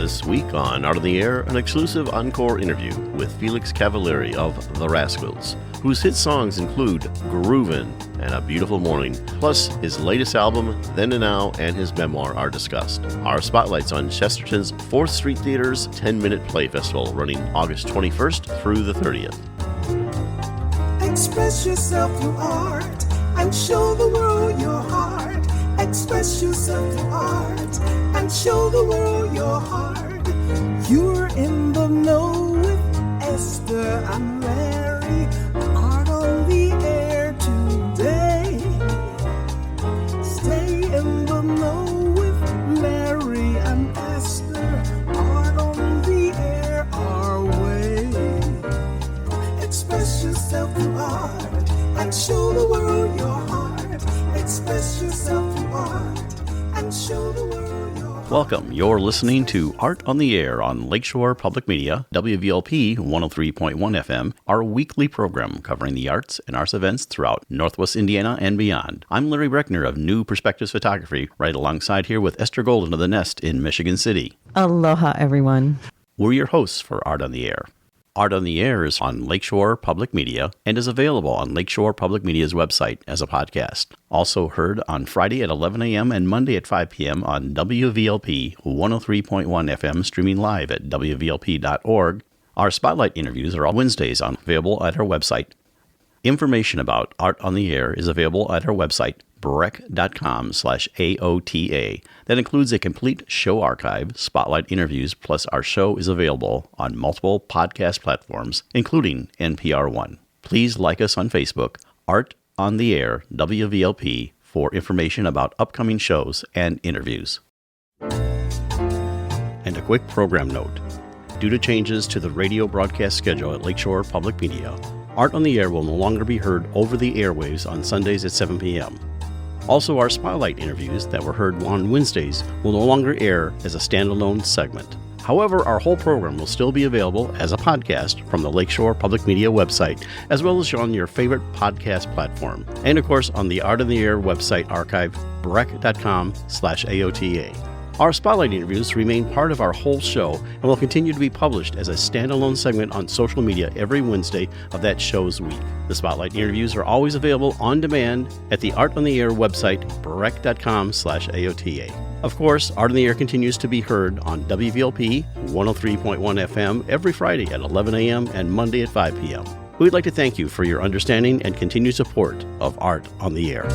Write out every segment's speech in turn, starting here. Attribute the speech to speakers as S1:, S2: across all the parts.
S1: This week on Art on the Air, an exclusive encore interview with Felix Cavaliere of the Rascals, whose hit songs include Groovin' and A Beautiful Morning, plus his latest album, Then and Now, and his memoir are discussed. Our spotlights on Chesterton's 4th Street Theater's 10-minute play festival running August 21st through the 30th.
S2: Express yourself through art and show the world your heart. Express yourself through art and show the world your heart. You're in the know with Esther and Larry. Art on the air today. Stay in the know with Larry and Esther. Art on the air our way. Express yourself through art and show the world your heart. Express yourself through art and show the world your heart.
S1: Welcome. You're listening to Art on the Air on Lakeshore Public Media, WVLP 103.1 FM, our weekly program covering the arts and arts events throughout Northwest Indiana and beyond. I'm Larry Breckner of New Perspectives Photography, right alongside here with Esther Golden of The Nest in Michigan City.
S3: Aloha, everyone.
S1: We're your hosts for Art on the Air. Art on the Air is on Lakeshore Public Media and is available on Lakeshore Public Media's website as a podcast. Also heard on Friday at 11 a.m. and Monday at 5 p.m. on WVLP 103.1 FM, streaming live at WVLP.org. Our spotlight interviews are all Wednesdays available at our website. Information about Art on the Air is available at our website, brec.com/AOTA. That includes a complete show archive, spotlight interviews, plus our show is available on multiple podcast platforms, including NPR One. Please like us on Facebook, Art on the Air, WVLP, for information about upcoming shows and interviews. And a quick program note. Due to changes to the radio broadcast schedule at Lakeshore Public Media, Art on the Air will no longer be heard over the airwaves on Sundays at 7 p.m. Also, our spotlight interviews that were heard on Wednesdays will no longer air as a standalone segment. However, our whole program will still be available as a podcast from the Lakeshore Public Media website, as well as on your favorite podcast platform. And of course, on the Art on the Air website archive, brec.com/AOTA. Our spotlight interviews remain part of our whole show and will continue to be published as a standalone segment on social media every Wednesday of that show's week. The spotlight interviews are always available on demand at the Art on the Air website, brec.com/AOTA. Of course, Art on the Air continues to be heard on WVLP 103.1 FM every Friday at 11 a.m. and Monday at 5 p.m. We'd like to thank you for your understanding and continued support of Art on the Air.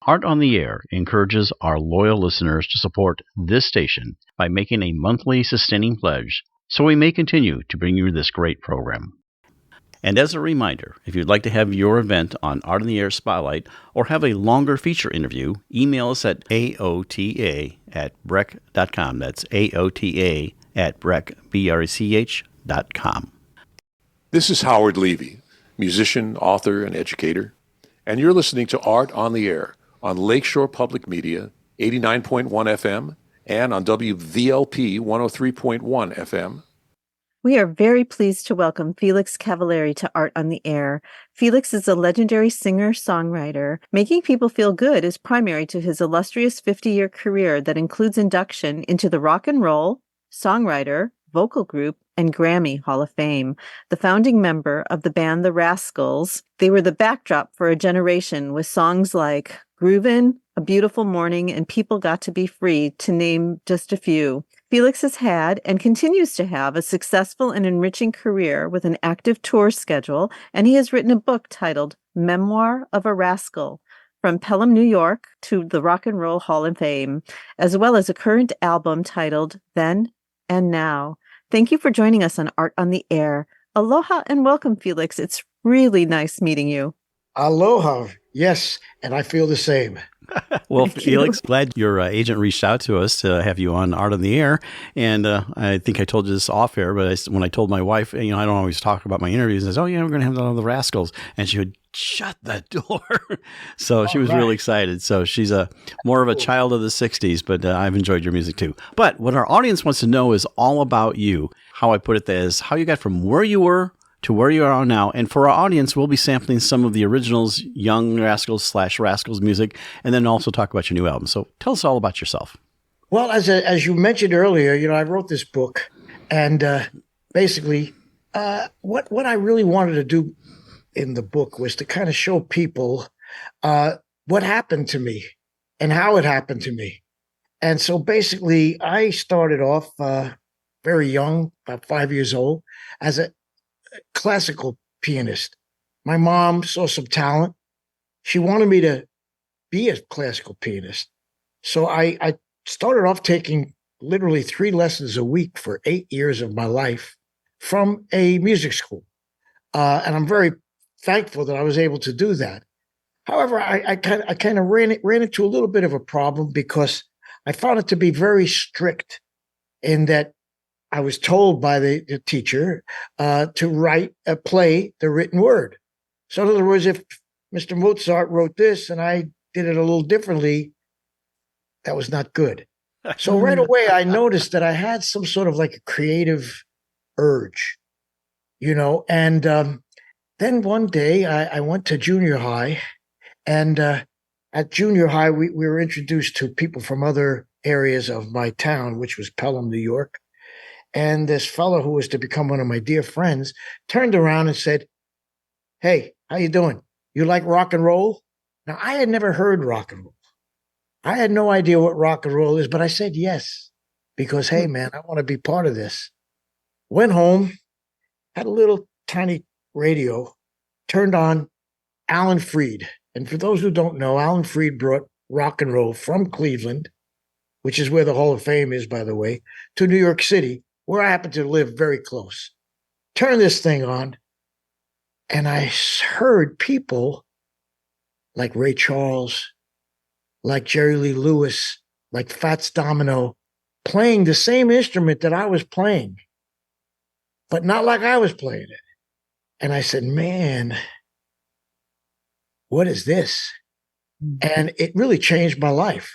S1: Art on the Air encourages our loyal listeners to support this station by making a monthly sustaining pledge so we may continue to bring you this great program. And as a reminder, if you'd like to have your event on Art on the Air Spotlight or have a longer feature interview, email us at aota@brec.com. That's aota@brec.com.
S4: This is Howard Levy, musician, author, and educator, and you're listening to Art on the Air on Lakeshore Public Media, 89.1 FM, and on WVLP 103.1 FM.
S3: We are very pleased to welcome Felix Cavaliere to Art on the Air. Felix is a legendary singer-songwriter. Making people feel good is primary to his illustrious 50-year career that includes induction into the Rock and Roll, Songwriter, Vocal Group, and Grammy Hall of Fame. The founding member of the band The Rascals, they were the backdrop for a generation with songs like Groovin', A Beautiful Morning, and People Got to Be Free, to name just a few. Felix has had and continues to have a successful and enriching career with an active tour schedule, and he has written a book titled Memoir of a Rascal, From Pelham, New York to the Rock and Roll Hall of Fame, as well as a current album titled Then and Now. Thank you for joining us on Art on the Air. Aloha and welcome, Felix. It's really nice meeting you.
S5: Aloha. Yes, and I feel the same.
S1: Well, Felix, glad your agent reached out to us to have you on Art on the Air. And I think I told you this off air, but when I told my wife, I don't always talk about my interviews, I said, oh, yeah, we're going to have the Rascals. And she would shut that door. So she was really excited. So she's more of a child of the 60s, but I've enjoyed your music too. But what our audience wants to know is all about you. How I put it is how you got from where you were to where you are now. And for our audience, we'll be sampling some of the originals, Young Rascals / Rascals music, and then also talk about your new album. So tell us all about yourself.
S5: Well, as you mentioned earlier, I wrote this book, and basically, what I really wanted to do in the book was to kind of show people what happened to me and how it happened to me. And so basically, I started off very young, about 5 years old, as a classical pianist. My mom saw some talent. She wanted me to be a classical pianist. So I started off taking literally 3 lessons a week for 8 years of my life from a music school. And I'm very thankful that I was able to do that. However, I kind of ran into a little bit of a problem because I found it to be very strict in that I was told by the teacher to play the written word. So in other words, if Mr. Mozart wrote this and I did it a little differently, that was not good. So right away, I noticed that I had some sort of like a creative urge, and then one day I went to junior high, and at junior high, we were introduced to people from other areas of my town, which was Pelham, New York. And this fellow who was to become one of my dear friends turned around and said, "Hey, how you doing? You like rock and roll?" Now, I had never heard rock and roll. I had no idea what rock and roll is, but I said yes, because, hey, man, I want to be part of this. Went home, had a little tiny radio, turned on Alan Freed. And for those who don't know, Alan Freed brought rock and roll from Cleveland, which is where the Hall of Fame is, by the way, to New York City, where I happen to live very close. Turn this thing on, and I heard people like Ray Charles, like Jerry Lee Lewis, like Fats Domino, playing the same instrument that I was playing, but not like I was playing it. And I said, man, what is this? And it really changed my life.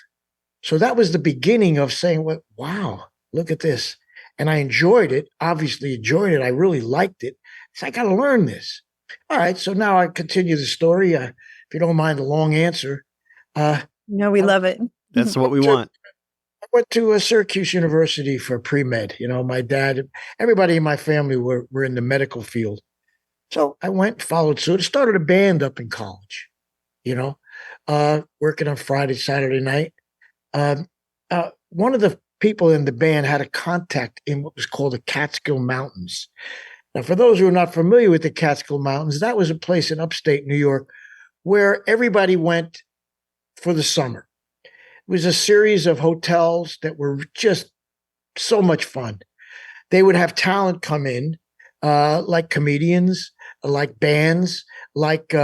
S5: So that was the beginning of saying, well, wow, look at this. And I enjoyed it, obviously enjoyed it. I really liked it. So I got to learn this. All right. So now I continue the story. If you don't mind a long answer.
S3: No, we love it.
S1: That's what we want.
S5: I went to Syracuse University for pre-med. My dad, everybody in my family were in the medical field. So I went, followed suit, started a band up in college, working on Friday, Saturday night. One of the people in the band had a contact in what was called the Catskill Mountains. Now, for those who are not familiar with the Catskill Mountains, that was a place in upstate New York where everybody went for the summer. It was a series of hotels that were just so much fun. They would have talent come in, like comedians, like bands, like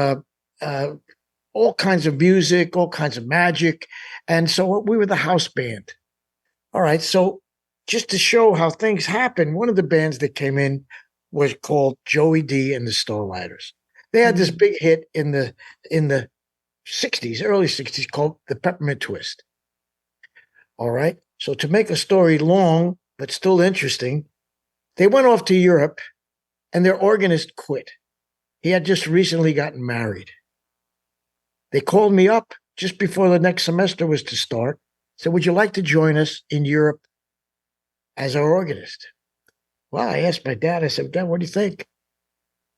S5: all kinds of music, all kinds of magic. And so we were the house band. All right. So just to show how things happen, one of the bands that came in was called Joey D and the Starlighters. They had this big hit in the 60s, early 60s, called the Peppermint Twist. All right. So to make a story long, but still interesting, they went off to Europe and their organist quit. He had just recently gotten married. They called me up just before the next semester was to start. Said, would you like to join us in Europe as our organist? Well, I asked my dad, I said, Dad, what do you think?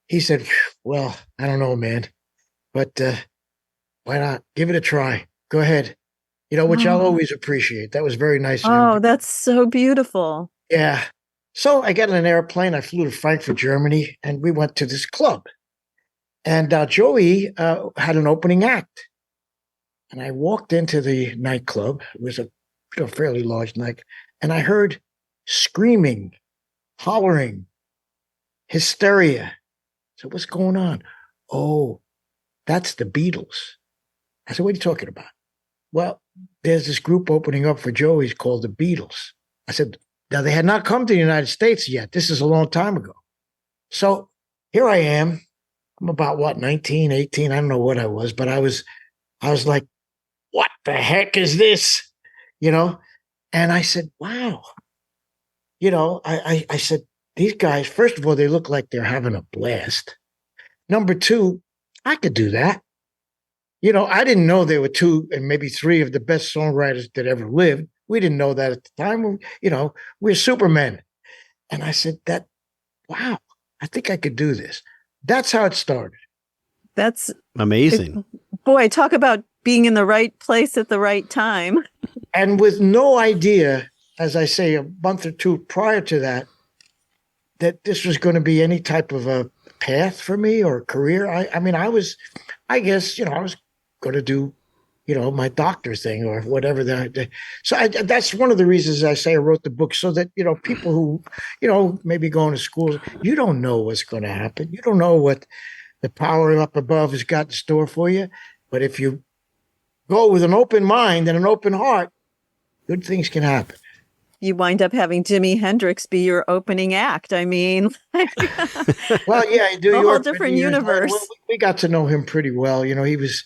S5: He said, well, I don't know, man, but why not? Give it a try. Go ahead. Which I'll always appreciate. That was very nice of him.
S3: Oh, that's so beautiful.
S5: Yeah. So I got in an airplane. I flew to Frankfurt, Germany, and we went to this club. And Joey had an opening act. And I walked into the nightclub. It was a fairly large night. And I heard screaming, hollering, hysteria. So what's going on? Oh, that's the Beatles. I said, what are you talking about? Well, there's this group opening up for Joey's called the Beatles. I said, now they had not come to the United States yet. This is a long time ago. So here I am. I'm about 19, 18. I don't know what I was, but I was like, what the heck is this? And I said, wow. I said, these guys, first of all, they look like they're having a blast. Number two, I could do that. I didn't know there were two and maybe three of the best songwriters that ever lived. We didn't know that at the time. We're supermen. And I said, wow, I think I could do this. That's how it started.
S3: That's
S1: amazing.
S3: Boy, talk about being in the right place at the right time.
S5: And with no idea, as I say, a month or two prior to that this was going to be any type of a path for me or a career. I was going to do, my doctor thing or whatever that. So that's one of the reasons I say I wrote the book, so that, people who, maybe going to school, you don't know what's going to happen. You don't know what the power up above has got in store for you. But if you go with an open mind and an open heart, good things can happen.
S3: You wind up having Jimi Hendrix be your opening act. I mean,
S5: well, yeah,
S3: a whole different universe.
S5: We got to know him pretty well. He was,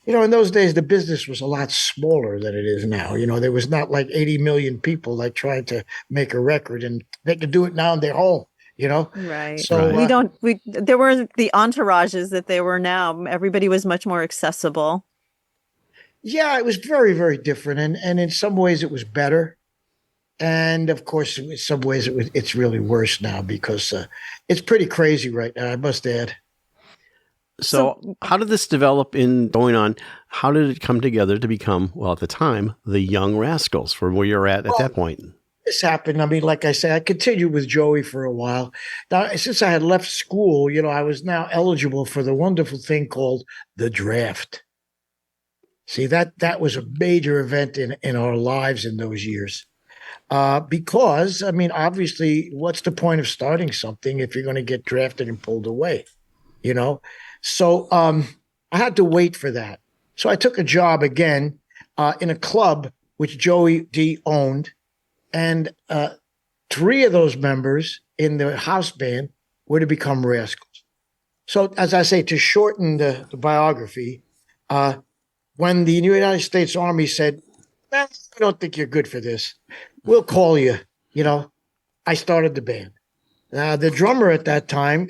S5: in those days, the business was a lot smaller than it is now. There was not like 80 million people like trying to make a record, and they could do it now in their home.
S3: Right.
S5: So
S3: there weren't the entourages that there were now. Everybody was much more accessible.
S5: Yeah, it was very, very different. And in some ways it was better. And of course, in some ways it's really worse now, because it's pretty crazy right now, I must add.
S1: So how did this develop in going on? How did it come together to become, well, at the time, the Young Rascals, from where you're at that point?
S5: This happened. I mean, like I say, I continued with Joey for a while. Now, since I had left school, I was now eligible for the wonderful thing called the draft. See, that was a major event in our lives in those years. Because, obviously, what's the point of starting something if you're going to get drafted and pulled away, So I had to wait for that. So I took a job again in a club which Joey D owned. And 3 of those members in the house band were to become Rascals. So, as I say, to shorten the biography, when the United States Army said, we don't think you're good for this, we'll call you, I started the band. The drummer at that time,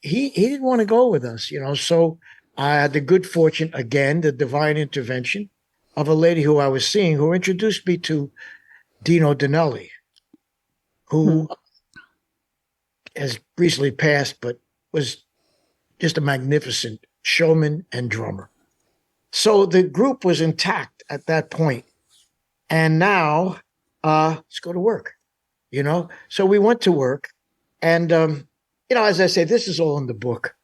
S5: he didn't want to go with us, so I had the good fortune, again, the divine intervention of a lady who I was seeing, who introduced me to Dino Danelli, who has recently passed, but was just a magnificent showman and drummer. So the group was intact at that point. And now, let's go to work, So we went to work. And, as I say, this is all in the book.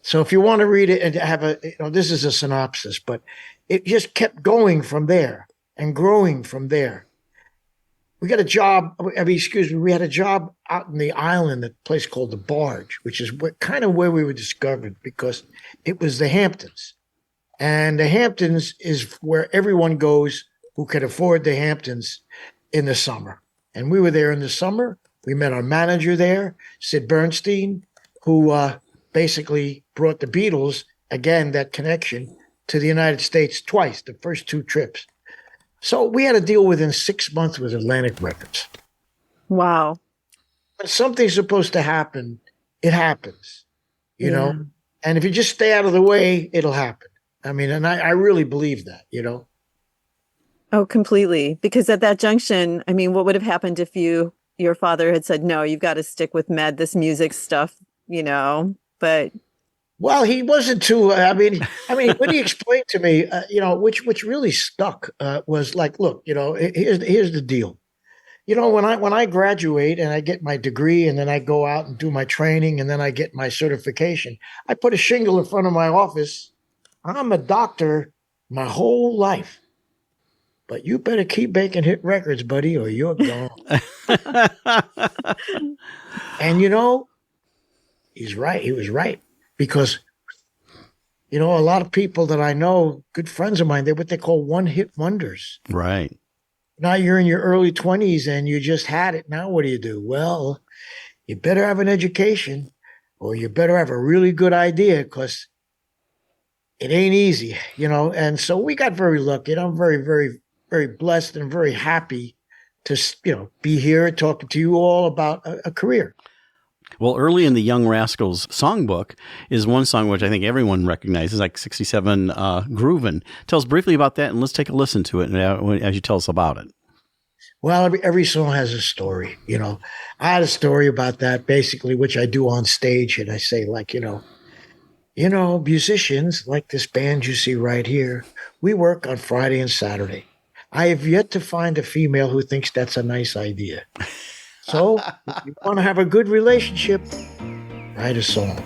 S5: So if you want to read it and have this is a synopsis, but it just kept going from there and growing from there. We got a job. We had a job out in the island, a place called the Barge, which is kind of where we were discovered, because it was the Hamptons. And the Hamptons is where everyone goes who can afford the Hamptons in the summer. And we were there in the summer. We met our manager there, Sid Bernstein, who basically brought the Beatles, again, that connection, to the United States twice, the first 2 trips. So we had a deal within 6 months with Atlantic Records.
S3: Wow.
S5: When something's supposed to happen, it happens, know? And if you just stay out of the way, it'll happen. And I really believe that,
S3: Oh, completely. Because at that junction, what would have happened if your father had said, no, you've got to stick with this music stuff, but...
S5: Well, he wasn't too. What he explained to me, which really stuck, was like, look, here's the deal. When I graduate and I get my degree, and then I go out and do my training, and then I get my certification, I put a shingle in front of my office. I'm a doctor my whole life, but you better keep making hit records, buddy, or you're gone. And he's right. He was right. Because, a lot of people that I know, good friends of mine, they're what they call one-hit wonders.
S1: Right.
S5: Now you're in your early 20s and you just had it. Now what do? Well, you better have an education, or you better have a really good idea, because it ain't easy, And so we got very lucky. And I'm very, very, very blessed and very happy to, be here talking to you all about a career.
S1: Well, early in the Young Rascals songbook is one song which I think everyone recognizes, like 67, Groovin'. Tell us briefly about that, and let's take a listen to it as you tell us about it.
S5: Well, every song has a story, you know. I had a story about that, basically, which I do on stage, and I say, like, musicians like this band you see right here, we work on Friday and Saturday. I have yet to find a female who thinks that's a nice idea. So, if you want to have a good relationship, write a song.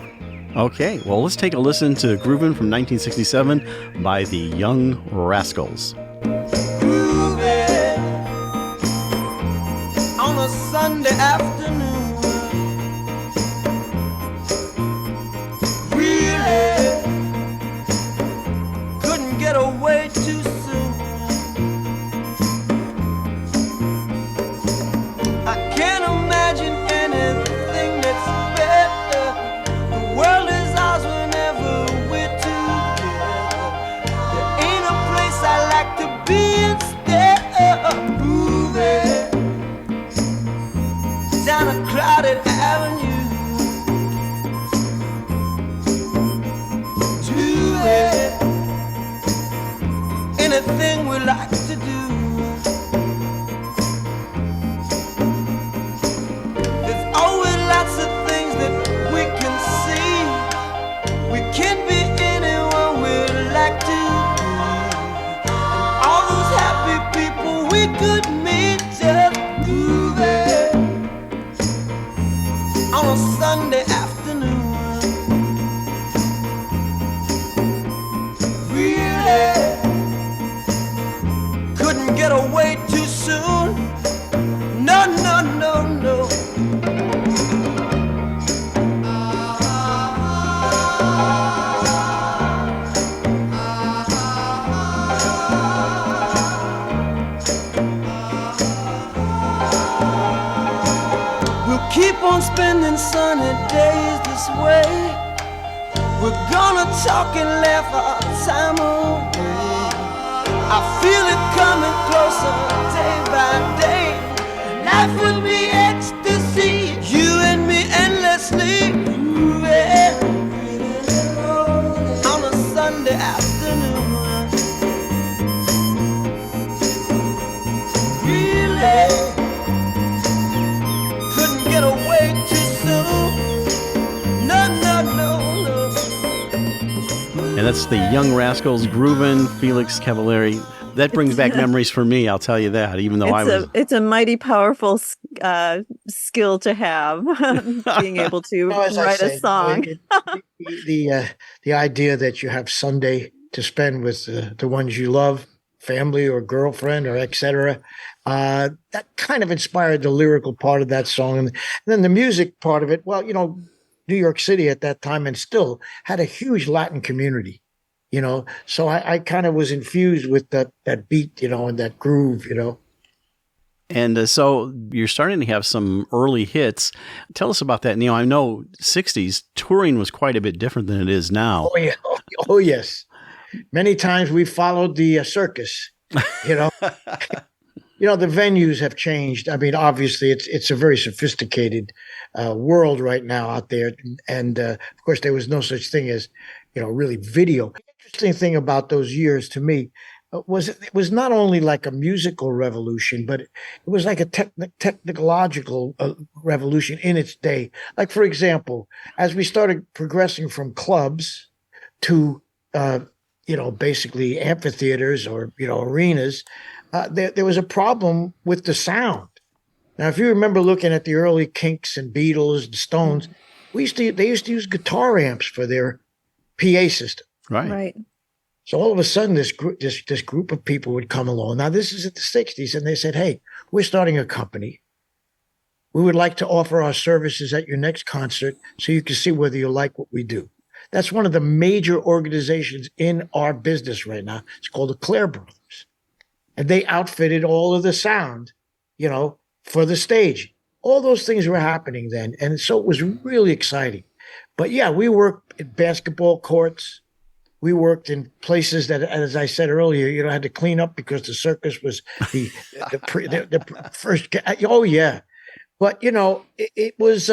S1: Okay, well, let's take a listen to Groovin' from 1967 by the Young Rascals.
S2: Grooving on a Sunday afternoon, really couldn't get away too soon. I can't imagine anything that's better. The world is ours whenever we're together. There ain't a place I like to be instead of moving down a crowded avenue to anything we like to do. There's always lots of things that we can see. We can be anyone we like to be. And all those happy people we could meet just moving on a Sunday afternoon. Really couldn't get away too soon. No, no, no, no. We'll keep on spending sunny days this way. We're gonna talk and laugh our time away. I feel it coming closer day by day. Life would be ecstasy, you and me endlessly moving on a Sunday afternoon. Really couldn't get away too soon. No, no, no, no.
S1: And that's the Young Rascals, Groovin', Felix Cavaliere. That brings back memories for me, I'll tell you that, even though
S3: it's a mighty powerful skill to have, being able to write a song.
S5: The idea that you have Sunday to spend with the ones you love, family or girlfriend or etc. That kind of inspired the lyrical part of that song. And then the music part of it, well, New York City at that time and still had a huge Latin community, so I kind of was infused with that beat, and that groove,
S1: And so you're starting to have some early hits. Tell us about that. I know 60s touring was quite a bit different than it is now.
S5: Oh, yeah. Oh, yes. Many times we followed the circus, The venues have changed. I mean, obviously, it's a very sophisticated world right now out there. And, of course, there was no such thing as, really video. The interesting thing about those years to me was it was not only like a musical revolution, but it was like a technological revolution in its day. Like, for example, as we started progressing from clubs to, basically amphitheaters or, arenas, there was a problem with the sound. Now, if you remember looking at the early Kinks and Beatles and Stones, they used to use guitar amps for their PA system.
S3: Right.
S5: So all of a sudden, this group of people would come along. Now, this is at the 60s, and they said, hey, we're starting a company. We would like to offer our services at your next concert so you can see whether you like what we do. That's one of the major organizations in our business right now. It's called the Clare Brothers. And they outfitted all of the sound, for the stage. All those things were happening then. And so it was really exciting. But yeah, we worked at basketball courts. We worked in places that, as I said earlier, had to clean up because the circus was the first. Oh yeah, but it was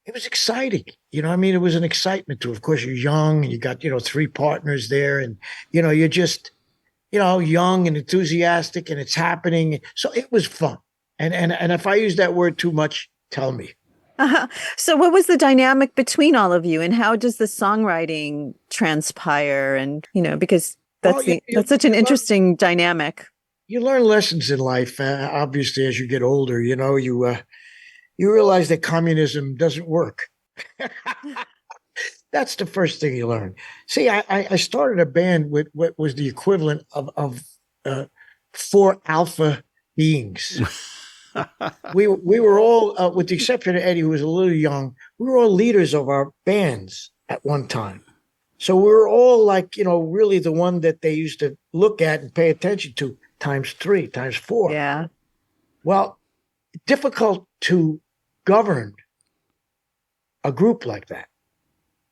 S5: it was exciting. I mean, it was an excitement to, of course, you're young and you got, three partners there and, you're just, young and enthusiastic and it's happening. So it was fun. And if I use that word too much, tell me.
S3: So what was the dynamic between all of you and how does the songwriting transpire? And, because that's such an interesting dynamic.
S5: You learn lessons in life, obviously, as you get older. You realize that communism doesn't work. That's the first thing you learn. See, I started a band with what was the equivalent of 4 alpha beings. we were all, with the exception of Eddie, who was a little young, we were all leaders of our bands at one time. So we were all like, really the one that they used to look at and pay attention to times 3, times 4.
S3: Yeah.
S5: Well, difficult to govern a group like that.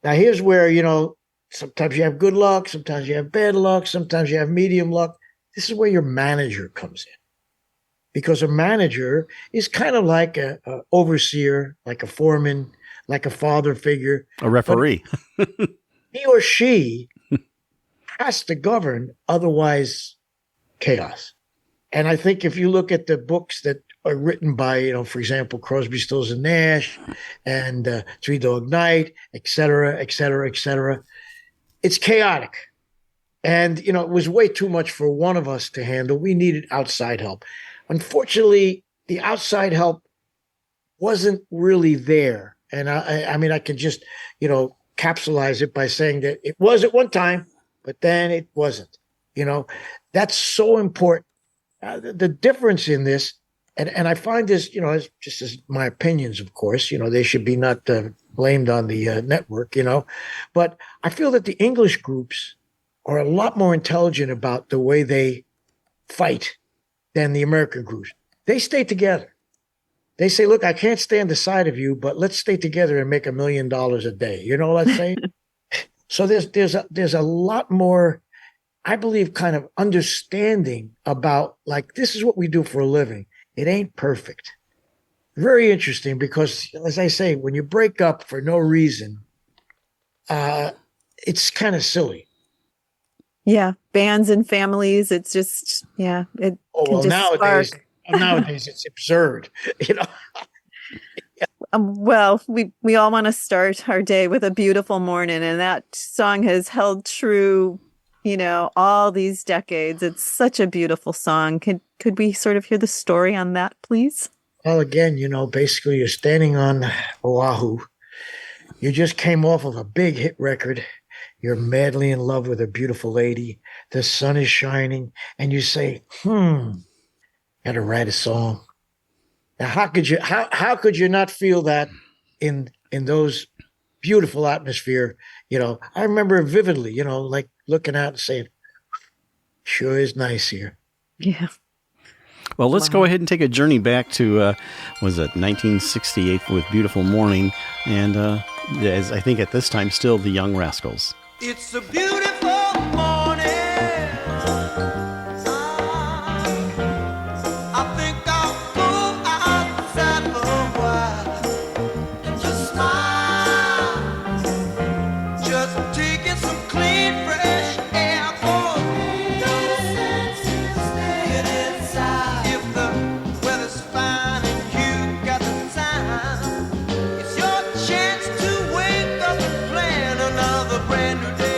S5: Now, here's where, sometimes you have good luck, sometimes you have bad luck, sometimes you have medium luck. This is where your manager comes in. Because a manager is kind of like a overseer, like a foreman, like a father figure.
S1: A referee.
S5: He or she has to govern, otherwise chaos. And I think if you look at the books that are written by, for example, Crosby, Stills and Nash and Three Dog Night, et cetera, et cetera, et cetera, it's chaotic. And, it was way too much for one of us to handle. We needed outside help. Unfortunately, the outside help wasn't really there. And I mean, I can just, capsulize it by saying that it was at one time, but then it wasn't. That's so important. The difference in this, and I find this, as just as my opinions, of course, they should be not blamed on the network, but I feel that the English groups are a lot more intelligent about the way they fight than the American groups. They stay together. They say, look, I can't stand the side of you, but let's stay together and make $1 million a day. You know what I'm saying? So there's a lot more, I believe, kind of understanding about, like, this is what we do for a living. It ain't perfect. Very interesting because, as I say, when you break up for no reason, it's kind of silly.
S3: Yeah, bands and families. It's just, yeah.
S5: Nowadays it's absurd.
S3: Well, we all want to start our day with a beautiful morning, and that song has held true, all these decades. It's such a beautiful song. Could we sort of hear the story on that, please?
S5: Well, again, basically you're standing on Oahu. You just came off of a big hit record. You're madly in love with a beautiful lady. The sun is shining, and you say, gotta write a song. Now, how could you not feel that in those beautiful atmosphere? I remember vividly, like looking out and saying, sure is nice here.
S3: Yeah.
S1: Well, let's go ahead and take a journey back to, 1968 with Beautiful Morning. And as I think at this time, still the Young Rascals.
S2: It's a beautiful morning. I think I'll go outside for a while and just smile. Just taking some clean, fresh air. No sense in staying inside. If the weather's fine and you got the time, it's your chance to wake up and plan another brand new day.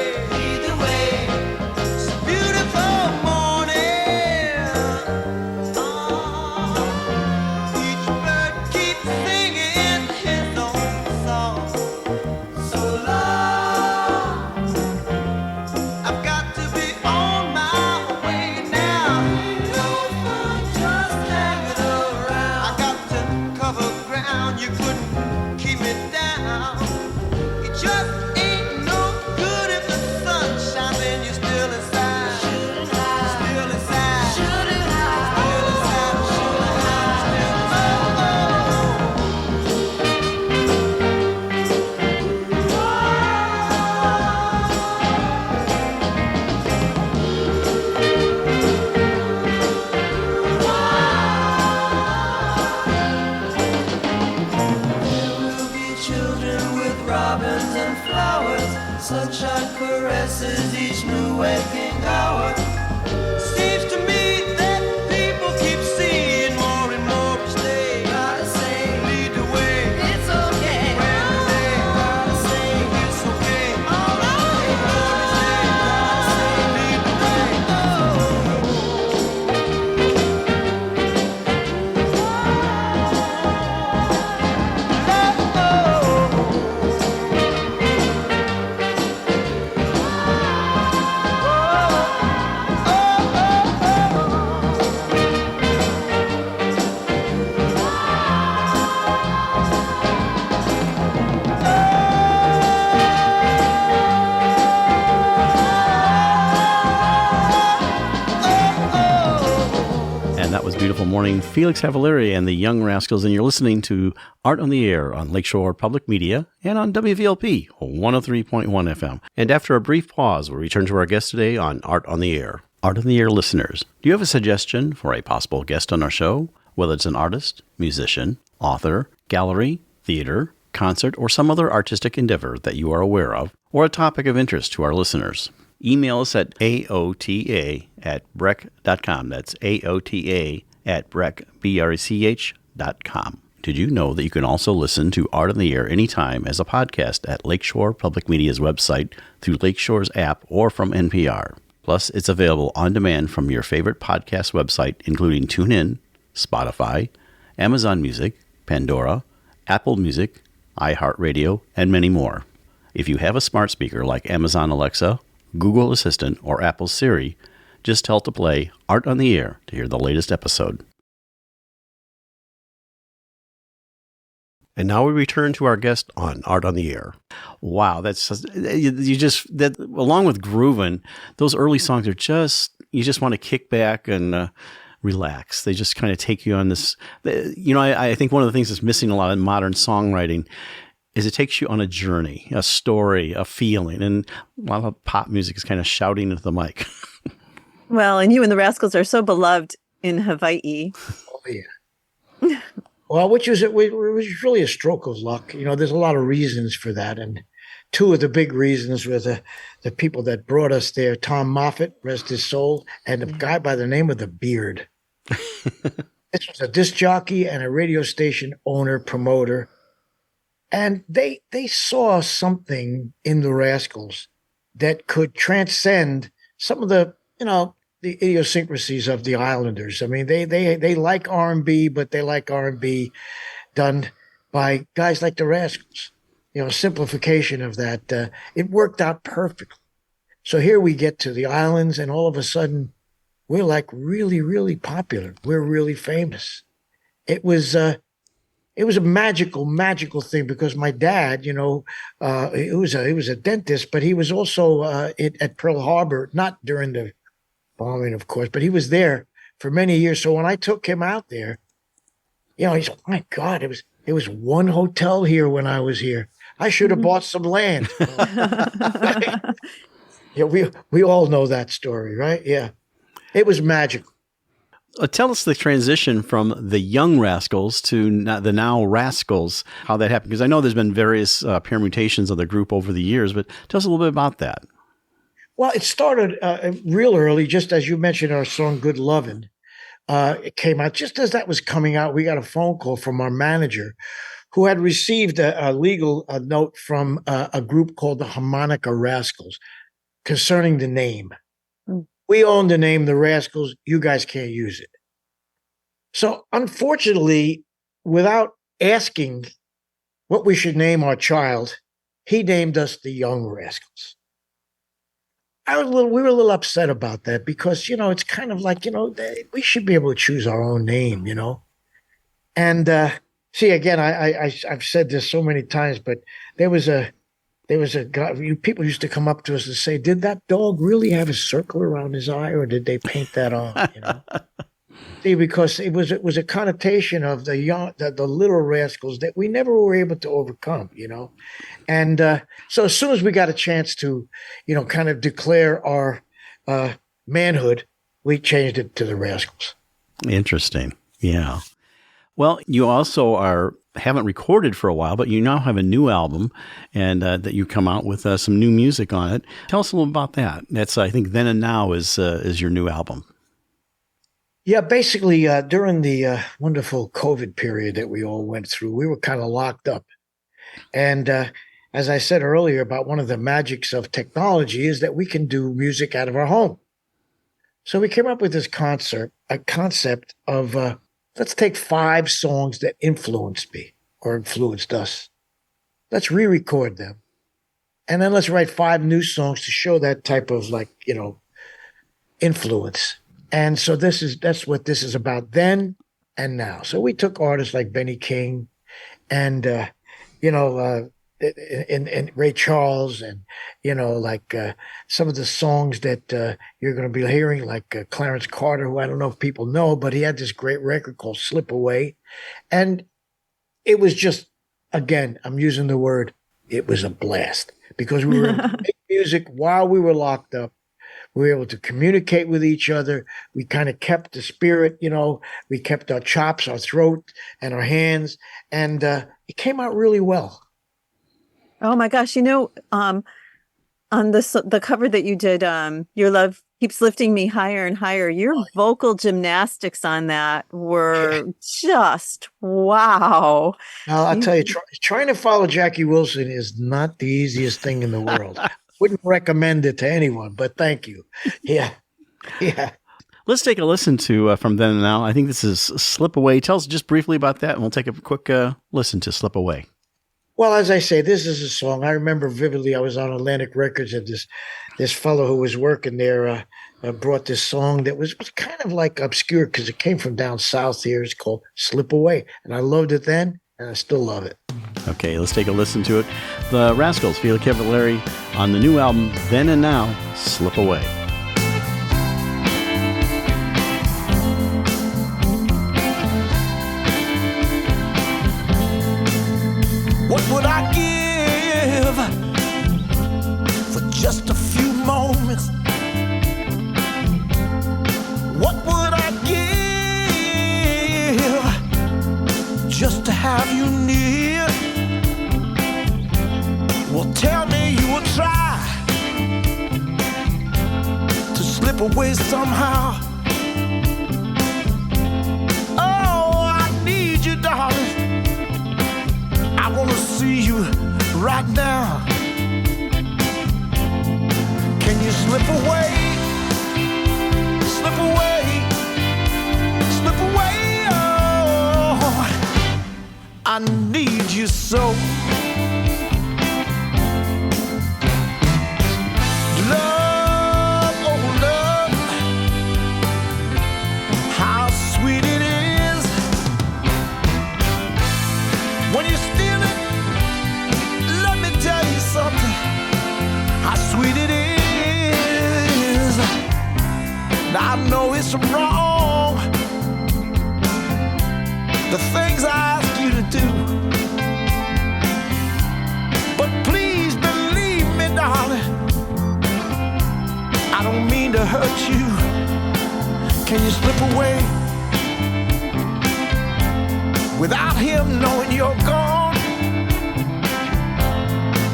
S2: Sunshine caresses each new waking hour. Seems to me that people keep seeing more and more each day. Gotta say, lead the way. It's okay. Every day, gotta say, it's okay. All right. Gotta say, lead the way.
S1: And that was Beautiful Morning, Felix Cavaliere and the Young Rascals, and you're listening to Art on the Air on Lakeshore Public Media and on WVLP 103.1 FM. And after a brief pause, we'll return to our guest today on Art on the Air. Art on the Air listeners, do you have a suggestion for a possible guest on our show? Whether it's an artist, musician, author, gallery, theater, concert, or some other artistic endeavor that you are aware of, or a topic of interest to our listeners. Email us at aota@brech.com. That's aota@brech.com. Did you know that you can also listen to Art on the Air anytime as a podcast at Lakeshore Public Media's website, through Lakeshore's app, or from NPR? Plus, it's available on demand from your favorite podcast website, including TuneIn, Spotify, Amazon Music, Pandora, Apple Music, iHeartRadio, and many more. If you have a smart speaker like Amazon Alexa, Google Assistant, or Apple Siri, just tell to play Art on the Air to hear the latest episode. And now we return to our guest on Art on the Air. Wow, that's that along with grooving, those early songs are just, you just want to kick back and relax. They just kind of take you on this. I think one of the things that's missing a lot in modern songwriting is it takes you on a journey, a story, a feeling, and a lot of pop music is kind of shouting into the mic.
S3: Well, and you and the Rascals are so beloved in Hawaii.
S5: Oh, yeah. Well, which was really a stroke of luck. There's a lot of reasons for that. And two of the big reasons were the people that brought us there, Tom Moffat, rest his soul, and a guy by the name of The Beard. This was a disc jockey and a radio station owner, promoter. And they saw something in the Rascals that could transcend some of the idiosyncrasies of the Islanders. I mean, they like R&B, but they like R&B done by guys like the Rascals. Simplification of that. It worked out perfectly. So here we get to the islands, and all of a sudden, we're like really, really popular. We're really famous. It was a magical thing, because my dad, he was a dentist, but he was also at Pearl Harbor, not during the bombing, of course, but he was there for many years. So when I took him out there, he's like, my God, it was one hotel here when I was here. I should have bought some land. Yeah, we all know that story, right? Yeah, it was magical.
S1: Tell us the transition from the Young Rascals to the now Rascals, how that happened. Because I know there's been various permutations of the group over the years, but tell us a little bit about that.
S5: Well, it started real early, just as you mentioned our song Good Lovin'. It came out just as that was coming out. We got a phone call from our manager, who had received a legal note from a group called the Harmonica Rascals concerning the name. We own the name, the Rascals. You guys can't use it. So unfortunately, without asking what we should name our child, he named us the Young Rascals. We were a little upset about that, because, it's kind of like, we should be able to choose our own name, And see, again, I've said this so many times, but there was a guy, people used to come up to us and say, did that dog really have a circle around his eye, or did they paint that on? See, because it was a connotation of the little Rascals that we never were able to overcome, And so as soon as we got a chance to, kind of declare our manhood, we changed it to the Rascals.
S1: Interesting. Yeah. Well, you also are haven't recorded for a while, but you now have a new album, and that you come out with some new music on it. Tell us a little about that. That's, I think, Then and Now is your new album.
S5: Yeah, basically, during the wonderful COVID period that we all went through, we were kind of locked up. And as I said earlier about one of the magics of technology is that we can do music out of our home. So we came up with this concept of let's take 5 songs that influenced me or influenced us. Let's re-record them. And then let's write 5 new songs to show that type of influence. And so that's what this is about, then and now. So we took artists like Benny King and, and Ray Charles and, some of the songs that you're going to be hearing, like Clarence Carter, who I don't know if people know, but he had this great record called Slip Away. And it was just, again, I'm using the word, it was a blast because we were making music while we were locked up. We were able to communicate with each other. We kind of kept the spirit, we kept our chops, our throat, and our hands. And it came out really well.
S3: Oh, my gosh. On the cover that you did, Your Love Keeps Lifting Me Higher and Higher, your vocal gymnastics on that were just, wow.
S5: Now, I'll tell you, trying to follow Jackie Wilson is not the easiest thing in the world. Wouldn't recommend it to anyone, but thank you. Yeah.
S1: Let's take a listen to From Then and Now. I think this is Slip Away. Tell us just briefly about that, and we'll take a quick listen to Slip Away.
S5: Well, as I say, this is a song I remember vividly. I was on Atlantic Records, and this fellow who was working there brought this song that was kind of like obscure because it came from down south here. It's called Slip Away, and I loved it then, and I still love it.
S1: Okay, let's take a listen to it. The Rascals, Felix Cavaliere, on the new album, Then and Now, Slip Away.
S2: What would I give for just a few moments? What would I give just to have you near? Well, tell me you will try to slip away somehow. Oh, I need you, darling. I want to see you right now. Can you slip away? Slip away. Slip away. Oh, I need you so. Love, oh love, how sweet it is when you steal it. Let me tell you something, how sweet it is. Now I know it's wrong, the things I ask you to do, but please believe me, darling, I don't mean to hurt you. Can you slip away without him knowing you're gone?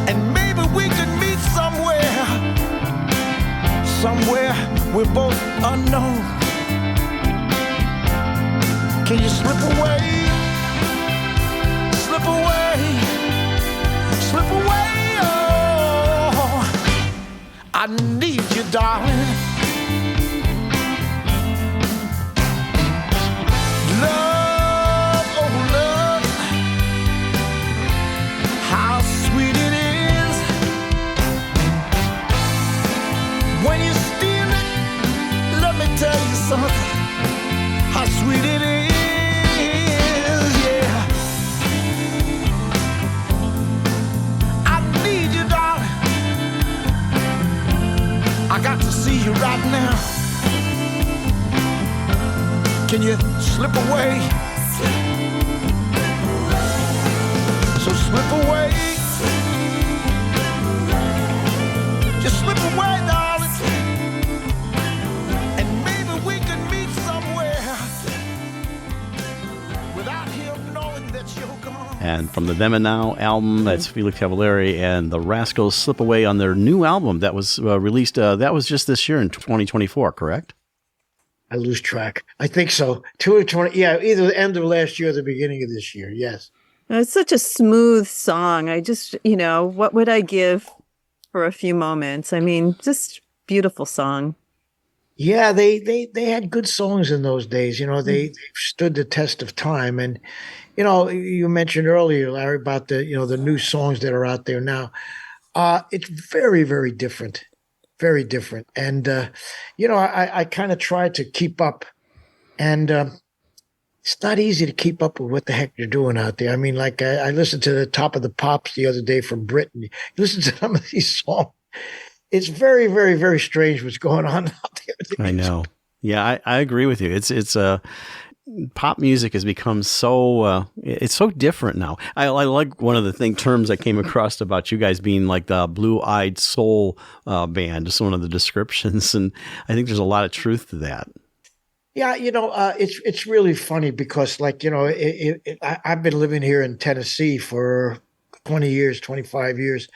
S2: And maybe we could meet somewhere we're both unknown. Can you slip away? Slip away. Slip away. Oh, I need you, darling. Love, oh love, how sweet it is when you steal it. Let me tell you something, how sweet it is, yeah. I need you, darling. I got to see you right now. Can you slip away? So slip away. Just slip away, darling. And maybe we can meet somewhere without him knowing that you're gone.
S1: And from the Them and Now album, that's Felix Cavaliere and the Rascals Slip Away on their new album that was released, that was just this year in 2024, correct?
S5: I lose track. I think so. 2020, yeah, either the end of last year or the beginning of this year, yes.
S3: It's such a smooth song. I just, what would I give for a few moments? I mean, just beautiful song.
S5: Yeah, they had good songs in those days. They stood the test of time. And, you mentioned earlier, Larry, about the new songs that are out there now. It's very, very different. Very different. And, I kind of try to keep up. And it's not easy to keep up with what the heck you're doing out there. I mean, like I listened to the Top of the Pops the other day from Britain. You listen to some of these songs. It's very, very, very strange what's going on out there.
S1: I know. Yeah, I agree with you. It's pop music has become so it's so different now. I like one of the terms I came across about you guys being like the blue-eyed soul band, just one of the descriptions, and I think there's a lot of truth to that.
S5: Yeah, it's really funny because, like, I've been living here in Tennessee for 20 years, 25 years.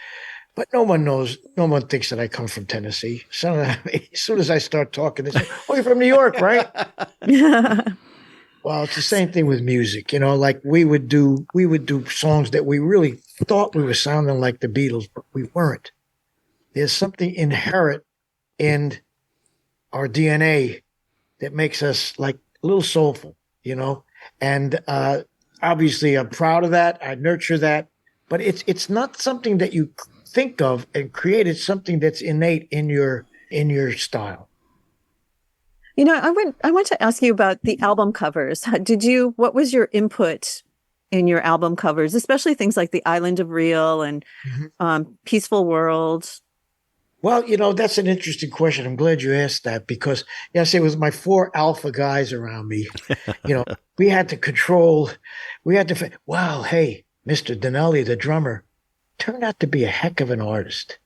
S5: But no one thinks that I come from Tennessee. So as soon as I start talking, they say, "Oh, you're from New York, right?" Well, it's the same thing with music. Like we would do songs that we really thought we were sounding like the Beatles, but we weren't. There's something inherent in our DNA that makes us like a little soulful, And obviously, I'm proud of that. I nurture that, but it's not something that you think of and created, something that's innate in your style.
S3: I want to ask you about the album covers. What was your input in your album covers, especially things like The Island of Real and Peaceful World?
S5: Well, that's an interesting question. I'm glad you asked that because, yes, it was my 4 alpha guys around me. We had to wow, hey, Mr. Donnelly, the drummer, turned out to be a heck of an artist.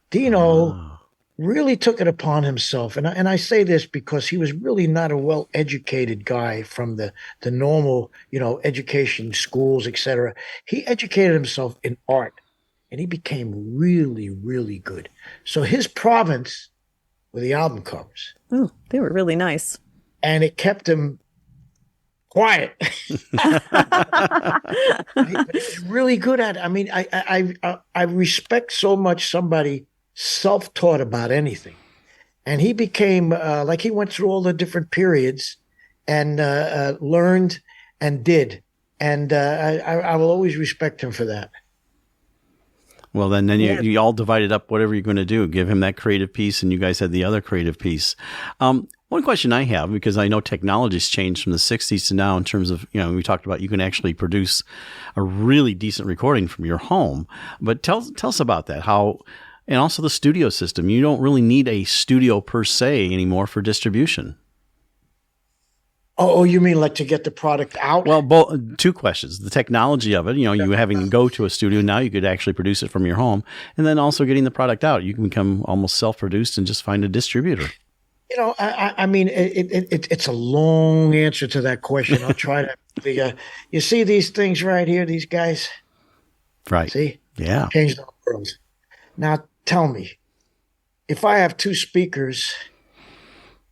S5: Dino really took it upon himself. And I say this because he was really not a well-educated guy from the normal, education, schools, etc. He educated himself in art, and he became really, really good. So his province were the album covers.
S3: Oh, they were really nice.
S5: And it kept him quiet. He's really good at it. I mean, I respect so much somebody self-taught about anything. And he became, he went through all the different periods and learned and did. And I will always respect him for that.
S1: Well, then you all divided up whatever you're going to do. Give him that creative piece, and you guys had the other creative piece. One question I have, because I know technology's changed from the 60s to now in terms of, we talked about you can actually produce a really decent recording from your home. But tell us about that, and also the studio system. You don't really need a studio per se anymore for distribution.
S5: Oh, you mean like to get the product out?
S1: Well, 2 questions. The technology of it, you having to go to a studio, now you could actually produce it from your home. And then also getting the product out. You can become almost self-produced and just find a distributor.
S5: I mean, it's a long answer to that question. I'll try to. You see these things right here, these guys?
S1: Right.
S5: See?
S1: Yeah.
S5: Changed the world. Now, tell me, if I have 2 speakers,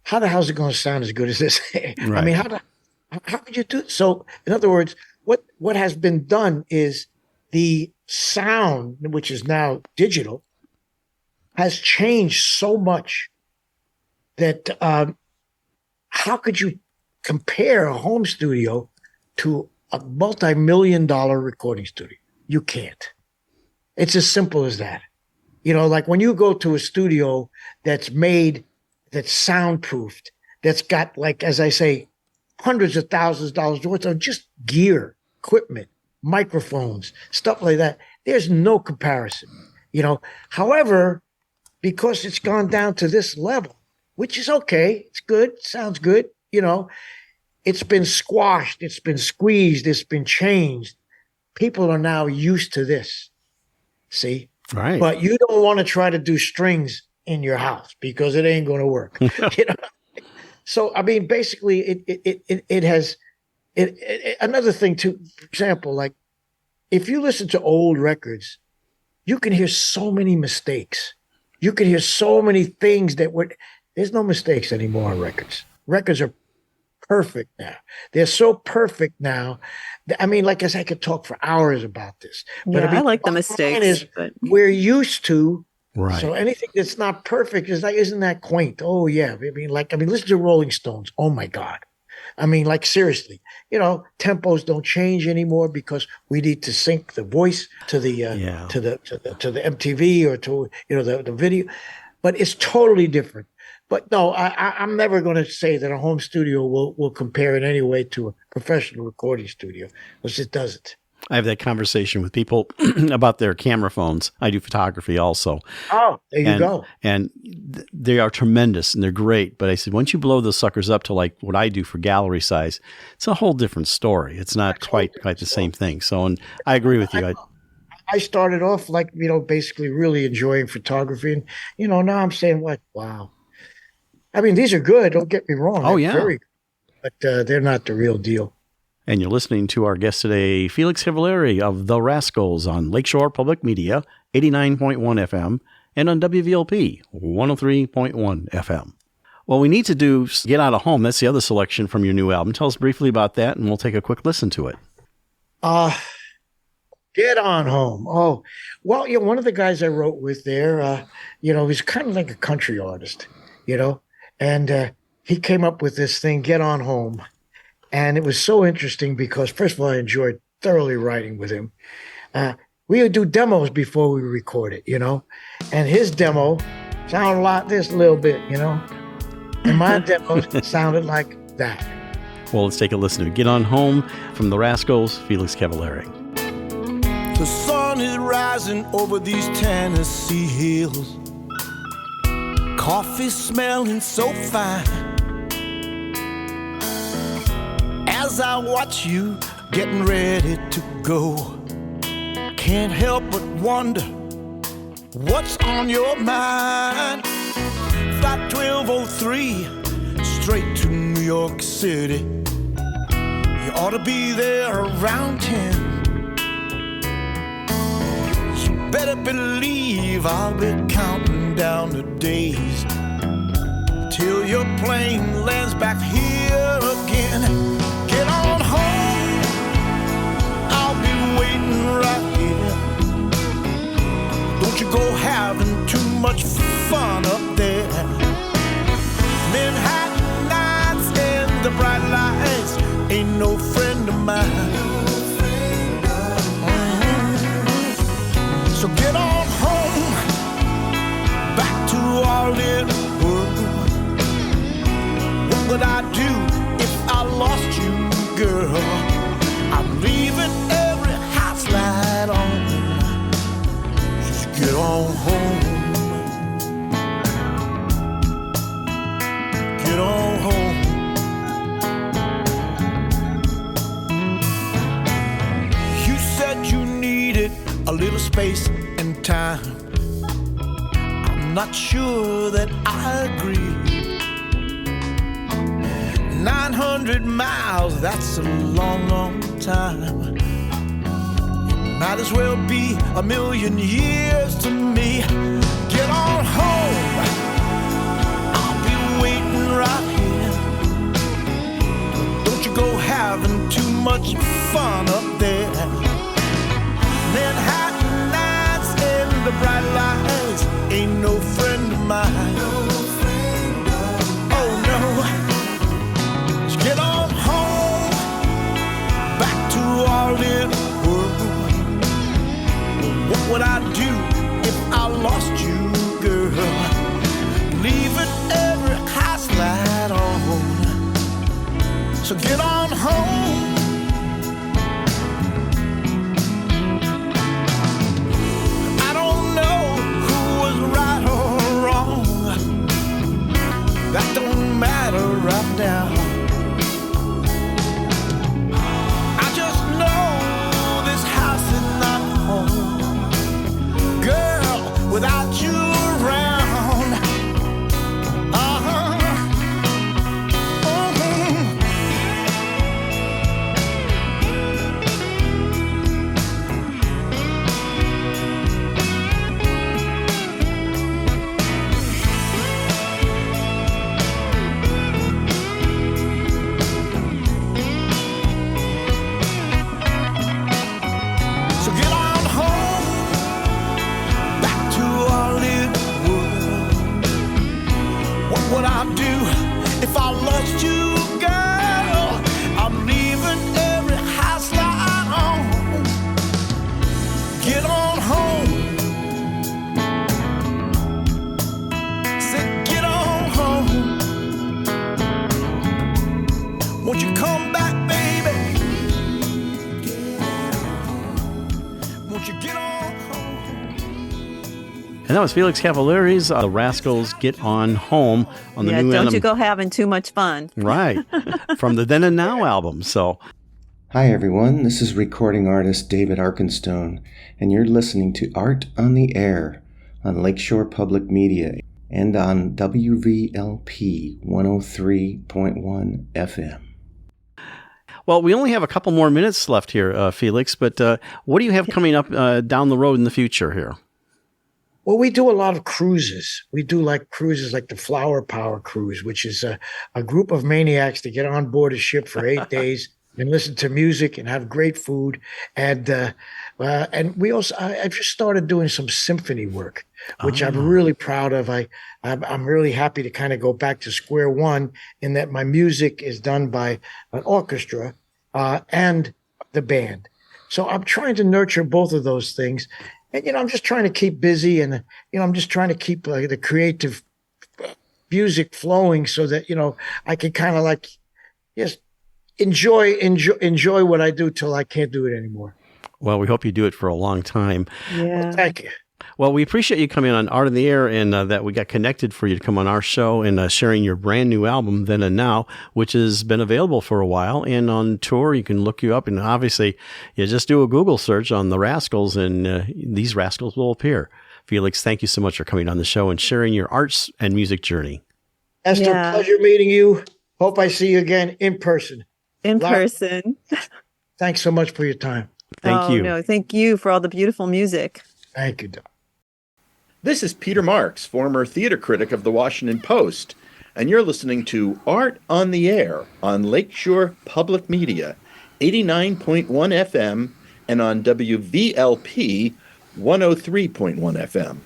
S5: how the hell's it going to sound as good as this? Right. I mean, how could you do it? So, in other words, what has been done is the sound, which is now digital, has changed so much that how could you compare a home studio to a multi-million-dollar recording studio? You can't. It's as simple as that. Like when you go to a studio that's soundproofed, that's got, like, as I say, hundreds of thousands of dollars worth of just gear, equipment, microphones, stuff like that. There's no comparison, However, because it's gone down to this level, which is okay, it's good, sounds good, it's been squashed, it's been squeezed, it's been changed. People are now used to this, see?
S1: Right.
S5: But you don't want to try to do strings in your house because it ain't going to work. So, I mean, basically, it has another thing too. For example, like if you listen to old records, you can hear so many mistakes. You can hear so many things there's no mistakes anymore on records. Records are perfect now. They're so perfect now. I mean, like I said, I could talk for hours about this.
S3: But
S5: I
S3: like the mistakes. But
S5: we're used to.
S1: Right.
S5: So anything that's not perfect isn't that quaint? Oh yeah. Listen to Rolling Stones. Oh my God. I mean, like seriously, tempos don't change anymore because we need to sync the voice to the to the MTV or to the video, but it's totally different. But no, I'm never going to say that a home studio will compare in any way to a professional recording studio, because it doesn't.
S1: I have that conversation with people about their camera phones. I do photography also.
S5: Oh, there you go.
S1: And they are tremendous and they're great. But I said, once you blow those suckers up to like what I do for gallery size, it's a whole different story. It's not quite the same thing. So, and I agree with you.
S5: I started off like, basically really enjoying photography. And, now I'm saying, wow. I mean, these are good. Don't get me wrong.
S1: Oh, yeah.
S5: Very good, but they're not the real deal.
S1: And you're listening to our guest today, Felix Cavaliere of the Rascals on Lakeshore Public Media, 89.1 FM, and on WVLP, 103.1 FM. Well, we need to do Get Out of Home. That's the other selection from your new album. Tell us briefly about that, and we'll take a quick listen to it.
S5: Get On Home. Oh, well, one of the guys I wrote with there, he's kind of like a country artist, and he came up with this thing, Get On Home. And it was so interesting because, first of all, I enjoyed thoroughly writing with him. We would do demos before we record it, and his demo sounded like this a little bit, and my demo sounded like that.
S1: Well, let's take a listen to Get On Home from the Rascals, Felix Cavaliere.
S2: The sun is rising over these Tennessee hills. Coffee smelling so fine. As I watch you getting ready to go, can't help but wonder what's on your mind. Flight 1203 straight to New York City. You ought to be there around 10. You better believe I'll be counting down the days till your plane lands back here again. Get on home, I'll be waiting right here. Don't you go having too much fun up there. Manhattan nights and the bright lights ain't no friend of mine. So get on home, back to our little world. What would I do if I lost you, girl? I'm leaving every house light on. Just get on home. Get on home. You said you needed a little space and time. I'm not sure that I agree. 900 miles, that's a long, long time. It might as well be a million years to me. Get on home, I'll be waiting right here. Don't you go having too much fun up there. Manhattan nights and the bright lights ain't no friend of mine. Oh no. Get on home, back to our little world. What would I do if I lost you, girl? Leaving every house light on. So get on home. I don't know who was right or wrong. That don't matter right now. Without you around, Won't you come back, baby? Won't you get on home?
S1: And that was Felix Cavaliere's The Rascals Get On Home on the new
S3: don't
S1: Anim-
S3: you go having too much fun.
S1: Right. From the Then and Now album. So
S6: Hi everyone, this is recording artist David Arkenstone, and you're listening to Art on the Air on Lakeshore Public Media and on WVLP 103.1 FM.
S1: well, we only have a couple more minutes left here, Felix, but what do you have coming up down the road in the future here?
S5: Well, we do a lot of cruises. We do like cruises like the Flower Power Cruise, which is a group of maniacs that get on board a ship for 8 days and listen to music and have great food. And we also, I've just started doing some symphony work, which I'm really proud of. I'm really happy to kind of go back to square one in that my music is done by an orchestra and the band. So I'm trying to nurture both of those things. And, I'm just trying to keep busy and, I'm just trying to keep the creative music flowing so that, I can kind of like, yes, enjoy what I do till I can't do it anymore.
S1: Well, we hope you do it for a long time.
S3: Yeah.
S5: Well, thank you.
S1: Well, we appreciate you coming on Art on the Air and that we got connected for you to come on our show and sharing your brand new album, Then and Now, which has been available for a while and on tour. You can look you up, and obviously you just do a Google search on the Rascals and these Rascals will appear. Felix, thank you so much for coming on the show and sharing your arts and music journey.
S5: Esther, pleasure meeting you. Hope I see you again in person.
S3: In person.
S5: Thanks so much for your time.
S1: Thank you.
S3: No, thank you for all the beautiful music.
S5: Thank you, Doc.
S7: This is Peter Marks, former theater critic of the Washington Post, and you're listening to Art on the Air on Lakeshore Public Media, 89.1 FM, and on WVLP 103.1 FM.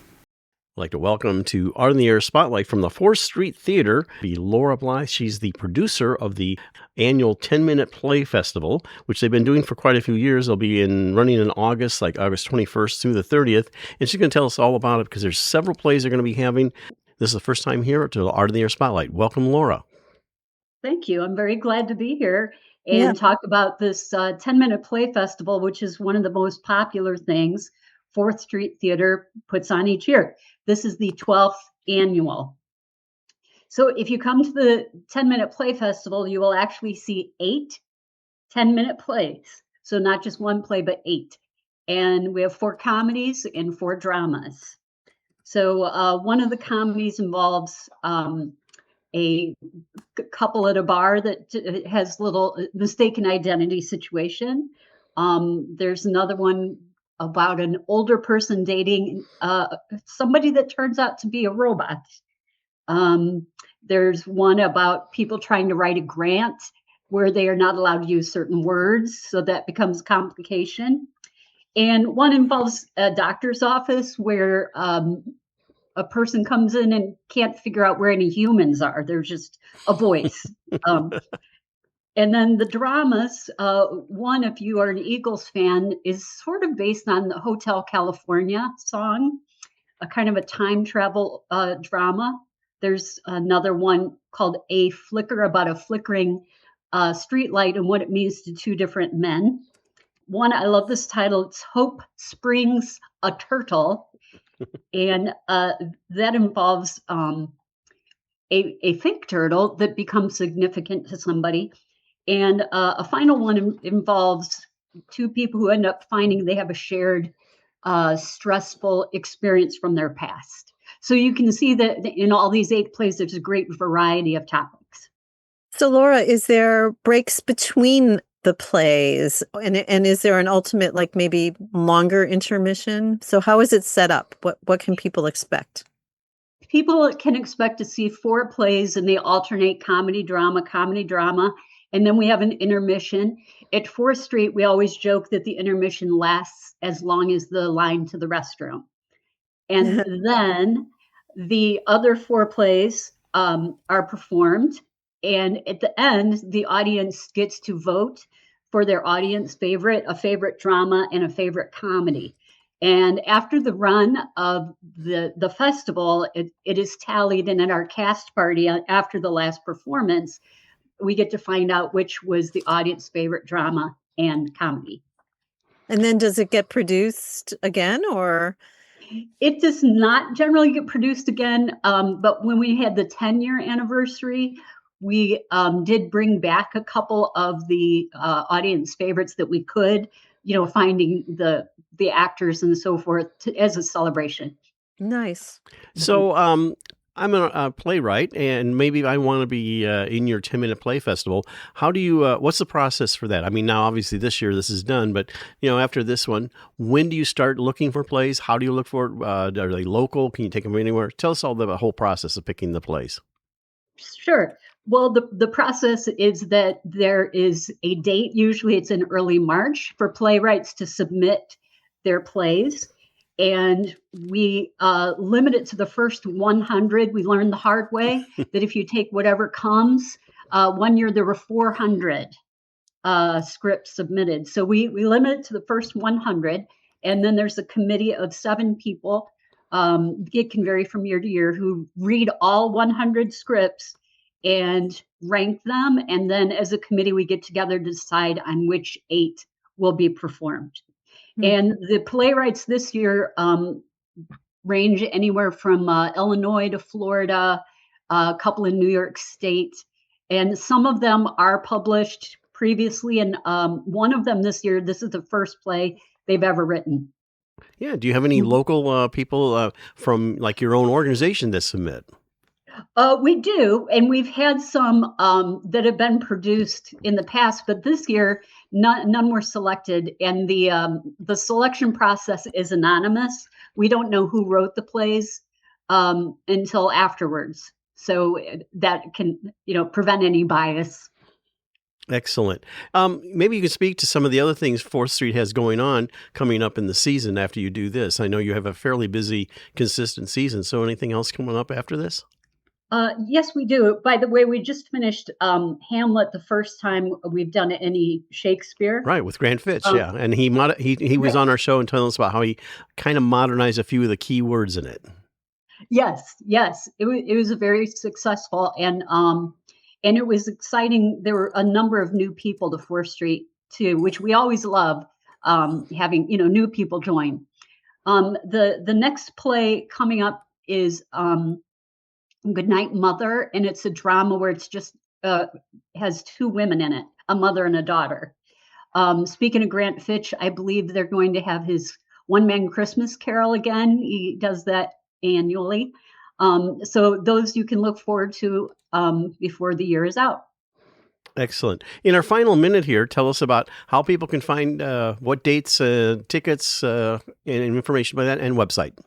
S1: I'd like to welcome to Art on the Air Spotlight from the 4th Street Theater, be Laura Blythe. She's the producer of the annual 10-Minute Play Festival, which they've been doing for quite a few years. They'll be running in August, like August 21st through the 30th. And she's going to tell us all about it because there's several plays they're going to be having. This is the first time here to Art on the Air Spotlight. Welcome, Laura.
S8: Thank you. I'm very glad to be here and talk about this 10-Minute Play Festival, which is one of the most popular things 4th Street Theater puts on each year. This is the 12th annual. So if you come to the 10-Minute Play Festival, you will actually see 8 10-minute plays. So not just one play, but 8. And we have 4 comedies and 4 dramas. So one of the comedies involves a couple at a bar that has little mistaken identity situation. There's another one about an older person dating somebody that turns out to be a robot. There's one about people trying to write a grant where they are not allowed to use certain words, so that becomes a complication. And one involves a doctor's office where a person comes in and can't figure out where any humans are. They're just a voice. And then the dramas, one, if you are an Eagles fan, is sort of based on the Hotel California song, a kind of a time travel drama. There's another one called A Flicker, about a flickering streetlight and what it means to 2 different men. One, I love this title. It's Hope Springs a Turtle. And that involves a fake turtle that becomes significant to somebody. And a final one involves 2 people who end up finding they have a shared stressful experience from their past. So you can see that in all these 8 plays, there's a great variety of topics.
S3: So Laura, is there breaks between the plays and is there an ultimate, like maybe longer intermission? So how is it set up? What can people expect?
S8: People can expect to see 4 plays and they alternate comedy, drama. And then we have an intermission. At 4th Street, we always joke that the intermission lasts as long as the line to the restroom. And then the other 4 plays are performed. And at the end, the audience gets to vote for their audience favorite, a favorite drama, and a favorite comedy. And after the run of the festival, it is tallied. And at our cast party after the last performance, we get to find out which was the audience favorite drama and comedy.
S3: And then does it get produced again, or?
S8: It does not generally get produced again, but when we had the 10-year anniversary, we did bring back a couple of the audience favorites that we could, finding the actors and so forth as a celebration.
S3: Nice.
S1: So I'm a playwright, and maybe I want to be in your 10-minute play festival. How do you, what's the process for that? I mean, now obviously this year this is done, but after this one, when do you start looking for plays? How do you look for it? Are they local? Can you take them anywhere? Tell us all the whole process of picking the plays.
S8: Sure. Well, the process is that there is a date, usually it's in early March, for playwrights to submit their plays. And we limit it to the first 100. We learned the hard way that if you take whatever comes, one year there were 400 scripts submitted. So we limit it to the first 100. And then there's a committee of 7 people. It can vary from year to year, who read all 100 scripts and rank them. And then as a committee, we get together to decide on which 8 will be performed. And the playwrights this year range anywhere from Illinois to Florida, a couple in New York State, and some of them are published previously. And one of them this year, this is the first play they've ever written.
S1: Yeah. Do you have any local people from like your own organization that submit?
S8: We do, and we've had some that have been produced in the past, but this year none were selected, and the selection process is anonymous. We don't know who wrote the plays until afterwards, so that can prevent any bias.
S1: Excellent. Maybe you can speak to some of the other things 4th Street has going on coming up in the season after you do this. I know you have a fairly busy, consistent season, so anything else coming up after this?
S8: Yes, we do. By the way, we just finished Hamlet, the first time we've done any Shakespeare.
S1: Right, with Grant Fitch, yeah. And he was on our show and telling us about how he kind of modernized a few of the key words in it.
S8: Yes. It was very successful, and it was exciting. There were a number of new people to 4th Street too, which we always love, having new people join. The next play coming up is Goodnight Mother, and it's a drama where it's just has 2 women in it, a mother and a daughter. Speaking of Grant Fitch, I believe they're going to have his One-Man Christmas Carol again. He does that annually. So those you can look forward to before the year is out.
S1: Excellent. In our final minute here, tell us about how people can find what dates, tickets, and information about that, and website.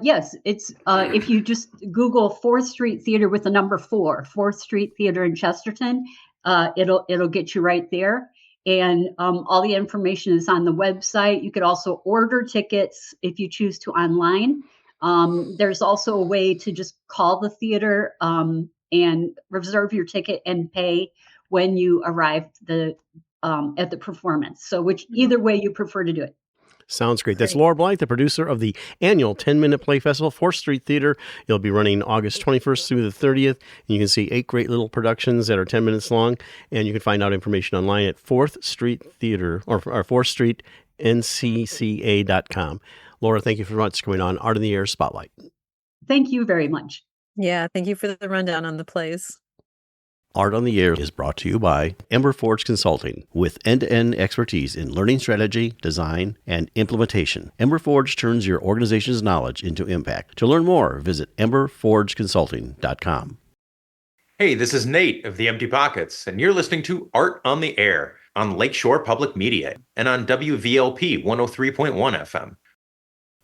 S8: Yes, it's if you just Google 4th Street Theater with the number 4, 4th Street Theater in Chesterton, it'll get you right there. And all the information is on the website. You could also order tickets if you choose to online. There's also a way to just call the theater and reserve your ticket and pay when you arrive at the performance. So either way you prefer to do it.
S1: Sounds great. That's Laura Blythe, the producer of the annual 10-minute play festival, 4th Street Theater. It'll be running August 21st through the 30th. And you can see 8 great little productions that are 10 minutes long. And you can find out information online at 4th Street Theater or 4th Street NCCA.com. Laura, thank you for what's going on Art in the Air Spotlight.
S8: Thank you very much.
S3: Yeah, thank you for the rundown on the plays.
S1: Art on the Air is brought to you by Ember Forge Consulting, with end-to-end expertise in learning strategy, design, and implementation. Ember Forge turns your organization's knowledge into impact. To learn more, visit emberforgeconsulting.com.
S9: Hey, this is Nate of the Empty Pockets, and you're listening to Art on the Air on Lakeshore Public Media and on WVLP 103.1 FM.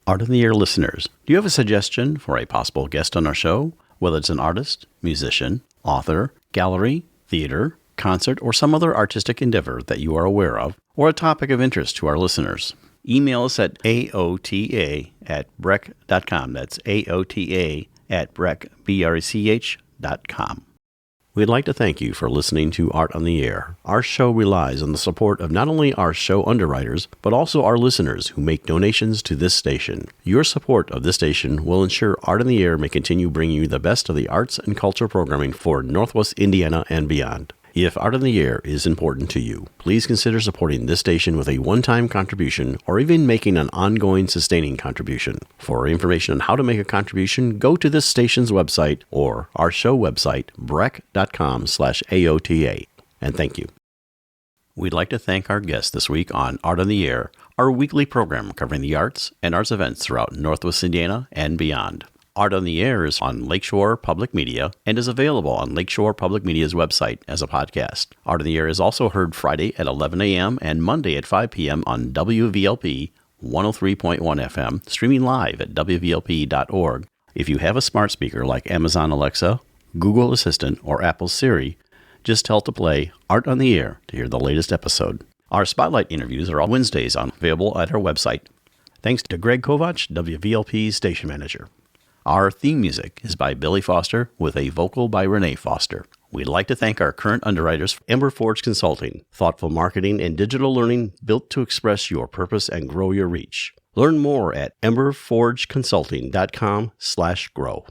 S1: Art on the Air listeners, do you have a suggestion for a possible guest on our show? Whether it's an artist, musician, author, gallery, theater, concert, or some other artistic endeavor that you are aware of, or a topic of interest to our listeners, email us at aota@brech.com. That's aota@brech.com. We'd like to thank you for listening to Art on the Air. Our show relies on the support of not only our show underwriters, but also our listeners who make donations to this station. Your support of this station will ensure Art on the Air may continue bringing you the best of the arts and culture programming for Northwest Indiana and beyond. If Art on the Air is important to you, please consider supporting this station with a one-time contribution or even making an ongoing sustaining contribution. For information on how to make a contribution, go to this station's website or our show website, brec.com/AOTA. And thank you. We'd like to thank our guest this week on Art on the Air, our weekly program covering the arts and arts events throughout Northwest Indiana and beyond. Art on the Air is on Lakeshore Public Media and is available on Lakeshore Public Media's website as a podcast. Art on the Air is also heard Friday at 11 a.m. and Monday at 5 p.m. on WVLP 103.1 FM, streaming live at WVLP.org. If you have a smart speaker like Amazon Alexa, Google Assistant, or Apple Siri, just tell it to play Art on the Air to hear the latest episode. Our Spotlight interviews are all Wednesdays available at our website. Thanks to Greg Kovach, WVLP's station manager. Our theme music is by Billy Foster with a vocal by Renee Foster. We'd like to thank our current underwriters, Ember Forge Consulting, thoughtful marketing and digital learning built to express your purpose and grow your reach. Learn more at emberforgeconsulting.com/grow.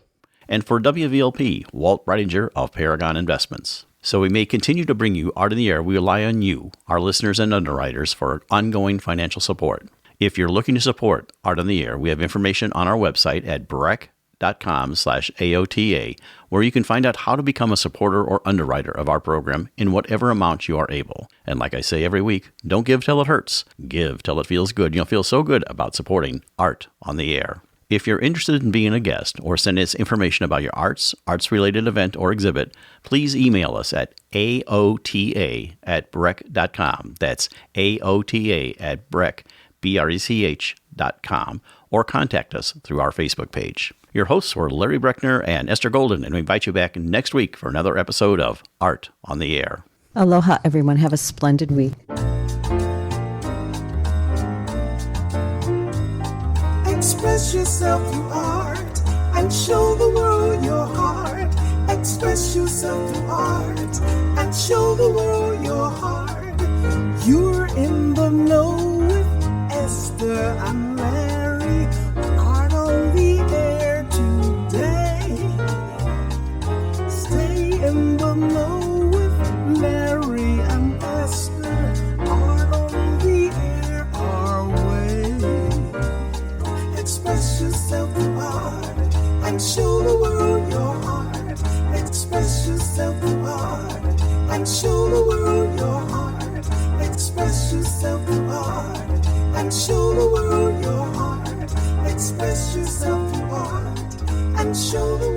S1: And for WVLP, Walt Reidinger of Paragon Investments. So we may continue to bring you Art in the Air. We rely on you, our listeners and underwriters, for ongoing financial support. If you're looking to support Art on the Air, we have information on our website at brec.com/AOTA, where you can find out how to become a supporter or underwriter of our program in whatever amount you are able. And like I say every week, don't give till it hurts. Give till it feels good. You'll feel so good about supporting Art on the Air. If you're interested in being a guest or send us information about your arts-related event or exhibit, please email us at aota@brec.com. That's aota@brec.com, or contact us through our Facebook page. Your hosts were Larry Breckner and Esther Golden, and we invite you back next week for another episode of Art on the Air.
S3: Aloha, everyone. Have a splendid week.
S2: Express yourself through art and show the world your heart. Express yourself through art and show the world your heart. You're in the know with Esther and Larry. Art on the Air today. Stay in the know with Larry and Esther. Art on the Air our way. Express yourself through art and show the world your heart. Express yourself through art and show the world your heart. Express yourself through art and show the world your heart. Express yourself through art and show the